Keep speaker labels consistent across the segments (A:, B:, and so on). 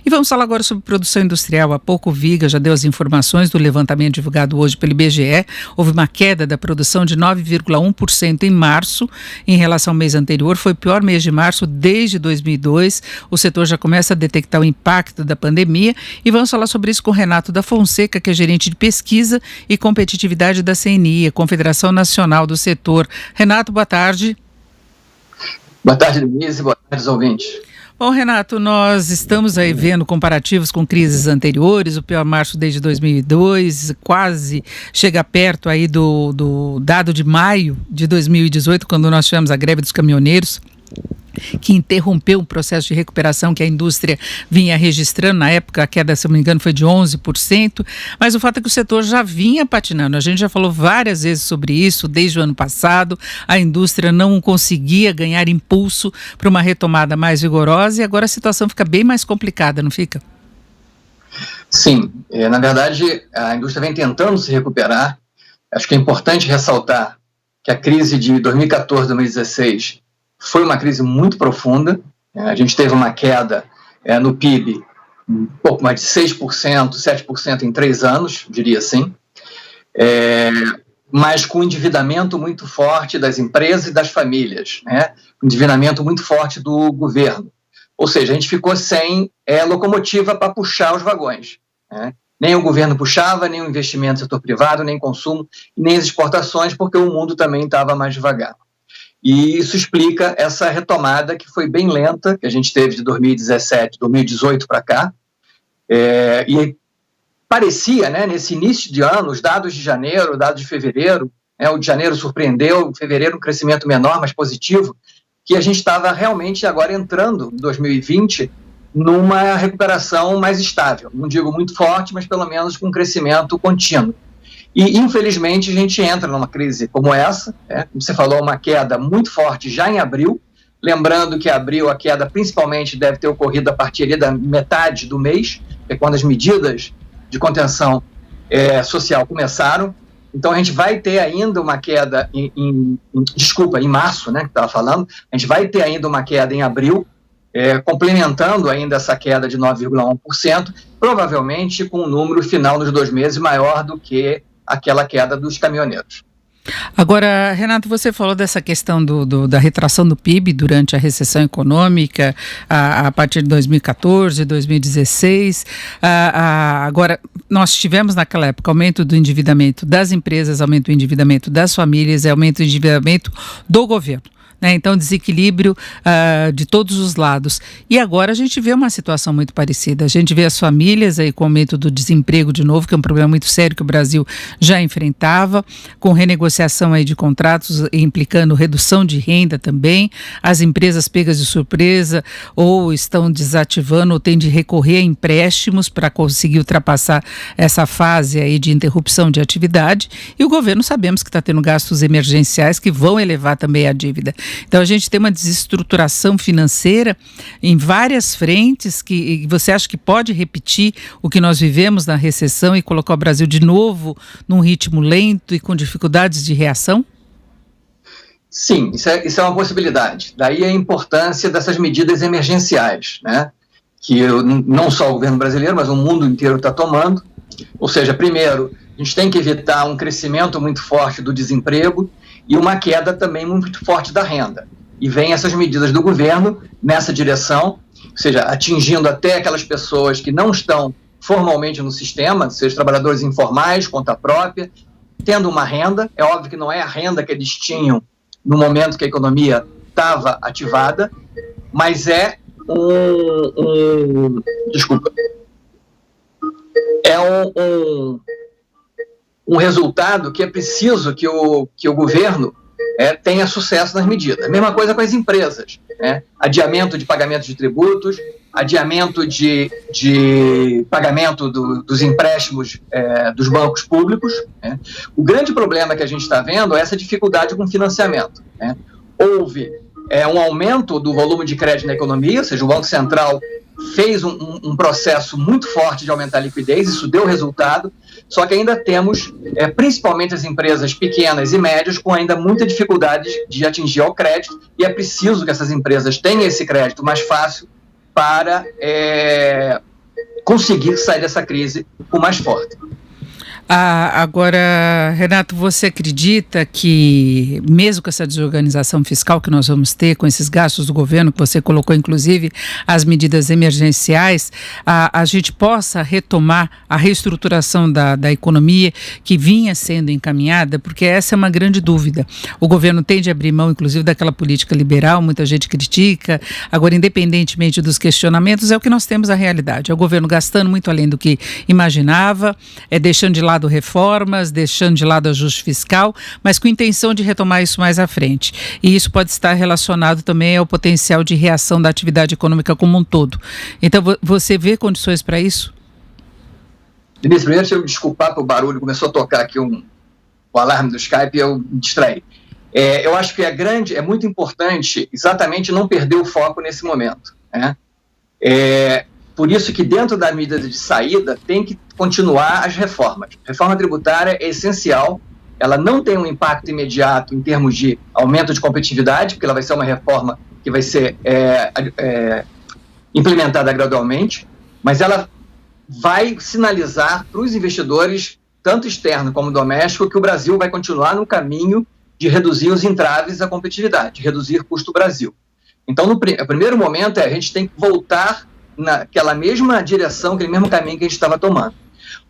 A: E vamos falar agora sobre produção industrial. Há pouco o Viga já deu as informações do levantamento divulgado hoje pelo IBGE. Houve uma queda da produção de 9,1% em março em relação ao mês anterior. Foi o pior mês de março desde 2002. O setor já começa a detectar o impacto da pandemia. E vamos falar sobre isso com o Renato da Fonseca, que é gerente de pesquisa e competitividade da CNI, a Confederação Nacional do Setor. Renato, boa tarde.
B: Boa tarde, Denise. Boa tarde, ouvintes.
A: Bom, Renato, nós estamos aí vendo comparativos com crises anteriores, o pior março desde 2002, quase chega perto aí do dado de maio de 2018, quando nós tivemos a greve dos caminhoneiros, que interrompeu um processo de recuperação que a indústria vinha registrando. Na época, a queda, se não me engano, foi de 11%, mas o fato é que o setor já vinha patinando. A gente já falou várias vezes sobre isso desde o ano passado. A indústria não conseguia ganhar impulso para uma retomada mais vigorosa e agora a situação fica bem mais complicada, não fica?
B: Sim, na verdade, a indústria vem tentando se recuperar. Acho que é importante ressaltar que a crise de 2014, 2016 foi uma crise muito profunda. A gente teve uma queda no PIB um pouco mais de 6%, 7% em 3 anos, diria assim, mas com um endividamento muito forte das empresas e das famílias, né? Um endividamento muito forte do governo. Ou seja, a gente ficou sem locomotiva para puxar os vagões, né? Nem o governo puxava, nem o investimento do setor privado, nem consumo, nem as exportações, porque o mundo também estava mais devagar. E isso explica essa retomada que foi bem lenta, que a gente teve de 2017, 2018 para cá. E parecia, né, nesse início de ano, os dados de janeiro, dados de fevereiro, o de janeiro surpreendeu, o fevereiro um crescimento menor, mas positivo, que a gente estava realmente agora entrando em 2020 numa recuperação mais estável. Não digo muito forte, mas pelo menos com um crescimento contínuo. E, infelizmente, a gente entra numa crise como essa, como você falou, uma queda muito forte já em abril, lembrando que em abril a queda principalmente deve ter ocorrido a partir ali da metade do mês, que é quando as medidas de contenção social começaram. Então, a gente vai ter ainda uma queda em março, né, que estava falando, a gente vai ter ainda uma queda em abril, complementando ainda essa queda de 9,1%, provavelmente com um número final nos 2 meses maior do que aquela queda dos caminhoneiros.
A: Agora, Renato, você falou dessa questão da retração do PIB durante a recessão econômica a partir de 2014, 2016. Agora, nós tivemos naquela época aumento do endividamento das empresas, aumento do endividamento das famílias e aumento do endividamento do governo. Então, desequilíbrio de todos os lados. E agora a gente vê uma situação muito parecida. A gente vê as famílias aí com aumento do desemprego de novo, que é um problema muito sério que o Brasil já enfrentava, com renegociação aí de contratos implicando redução de renda também. As empresas pegas de surpresa ou estão desativando ou têm de recorrer a empréstimos para conseguir ultrapassar essa fase aí de interrupção de atividade. E o governo sabemos que está tendo gastos emergenciais que vão elevar também a dívida. Então, a gente tem uma desestruturação financeira em várias frentes que você acha que pode repetir o que nós vivemos na recessão e colocar o Brasil de novo num ritmo lento e com dificuldades de reação?
B: Sim, isso é uma possibilidade. Daí a importância dessas medidas emergenciais, né? Que não só o governo brasileiro, mas o mundo inteiro está tomando. Ou seja, primeiro, a gente tem que evitar um crescimento muito forte do desemprego e uma queda também muito forte da renda. E vem essas medidas do governo nessa direção, ou seja, atingindo até aquelas pessoas que não estão formalmente no sistema, seja trabalhadores informais, conta própria, tendo uma renda. É óbvio que não é a renda que eles tinham no momento que a economia estava ativada, mas é um resultado que é preciso que o governo tenha sucesso nas medidas. Mesma coisa com as empresas, né? Adiamento de pagamento de tributos, adiamento de pagamento dos empréstimos dos bancos públicos, né? O grande problema que a gente está vendo é essa dificuldade com financiamento, né? Houve um aumento do volume de crédito na economia, ou seja, o Banco Central fez um processo muito forte de aumentar a liquidez, isso deu resultado, só que ainda temos, principalmente as empresas pequenas e médias, com ainda muita dificuldade de atingir ao crédito, e é preciso que essas empresas tenham esse crédito mais fácil para conseguir sair dessa crise com mais forte.
A: Agora, Renato, você acredita que, mesmo com essa desorganização fiscal que nós vamos ter, com esses gastos do governo, que você colocou, inclusive, as medidas emergenciais, a gente possa retomar a reestruturação da economia que vinha sendo encaminhada? Porque essa é uma grande dúvida. O governo tende a abrir mão, inclusive, daquela política liberal, muita gente critica. Agora, independentemente dos questionamentos, é o que nós temos a realidade. É o governo gastando muito além do que imaginava, deixando de lado reformas, deixando de lado ajuste fiscal, mas com intenção de retomar isso mais à frente. E isso pode estar relacionado também ao potencial de reação da atividade econômica como um todo. Então, você vê condições para isso?
B: Denise, primeiro, deixa eu me desculpar pelo barulho, começou a tocar aqui o alarme do Skype e eu me distraí. Eu acho que é muito importante exatamente não perder o foco nesse momento, né? Por isso que dentro da medida de saída tem que continuar as reformas. A reforma tributária é essencial, ela não tem um impacto imediato em termos de aumento de competitividade, porque ela vai ser uma reforma que vai ser implementada gradualmente, mas ela vai sinalizar para os investidores, tanto externo como doméstico, que o Brasil vai continuar no caminho de reduzir os entraves à competitividade, reduzir custo Brasil. Então, no primeiro momento, a gente tem que voltar naquela mesma direção, aquele mesmo caminho que a gente estava tomando.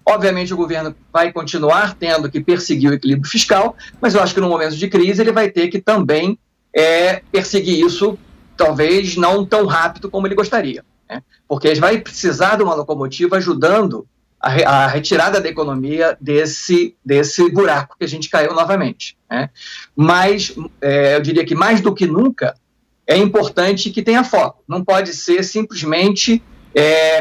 B: Obviamente, o governo vai continuar tendo que perseguir o equilíbrio fiscal, mas eu acho que no momento de crise ele vai ter que também perseguir isso, talvez não tão rápido como ele gostaria, né? Porque ele vai precisar de uma locomotiva ajudando a retirada da economia desse buraco que a gente caiu novamente, né? Mas eu diria que mais do que nunca é importante que tenha foco. Não pode ser simplesmente,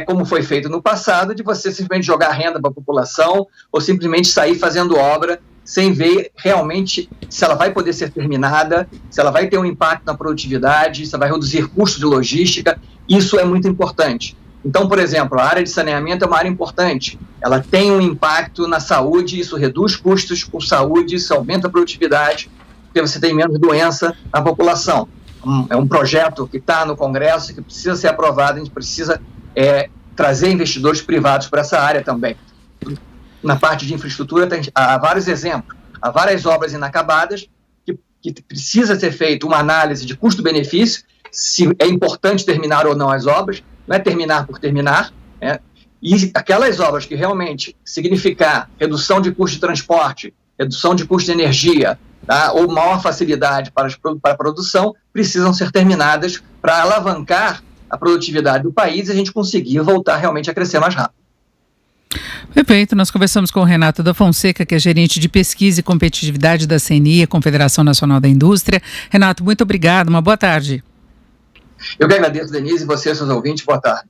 B: como foi feito no passado, de você simplesmente jogar renda para a população ou simplesmente sair fazendo obra sem ver realmente se ela vai poder ser terminada, se ela vai ter um impacto na produtividade, se ela vai reduzir custos de logística. Isso é muito importante. Então, por exemplo, a área de saneamento é uma área importante. Ela tem um impacto na saúde, isso reduz custos com saúde, isso aumenta a produtividade, porque você tem menos doença na população. É um projeto que está no Congresso, que precisa ser aprovado, a gente precisa trazer investidores privados para essa área também. Na parte de infraestrutura, há vários exemplos, há várias obras inacabadas que precisa ser feita uma análise de custo-benefício, se é importante terminar ou não as obras, não é terminar por terminar, né? E aquelas obras que realmente significar redução de custo de transporte, redução de custo de energia, tá, ou maior facilidade para a produção, precisam ser terminadas para alavancar a produtividade do país e a gente conseguir voltar realmente a crescer mais rápido.
A: Perfeito, nós conversamos com o Renato da Fonseca, que é gerente de pesquisa e competitividade da CNI, a Confederação Nacional da Indústria. Renato, muito obrigado, uma boa tarde.
B: Eu que agradeço, Denise, e você, seus ouvintes, boa tarde.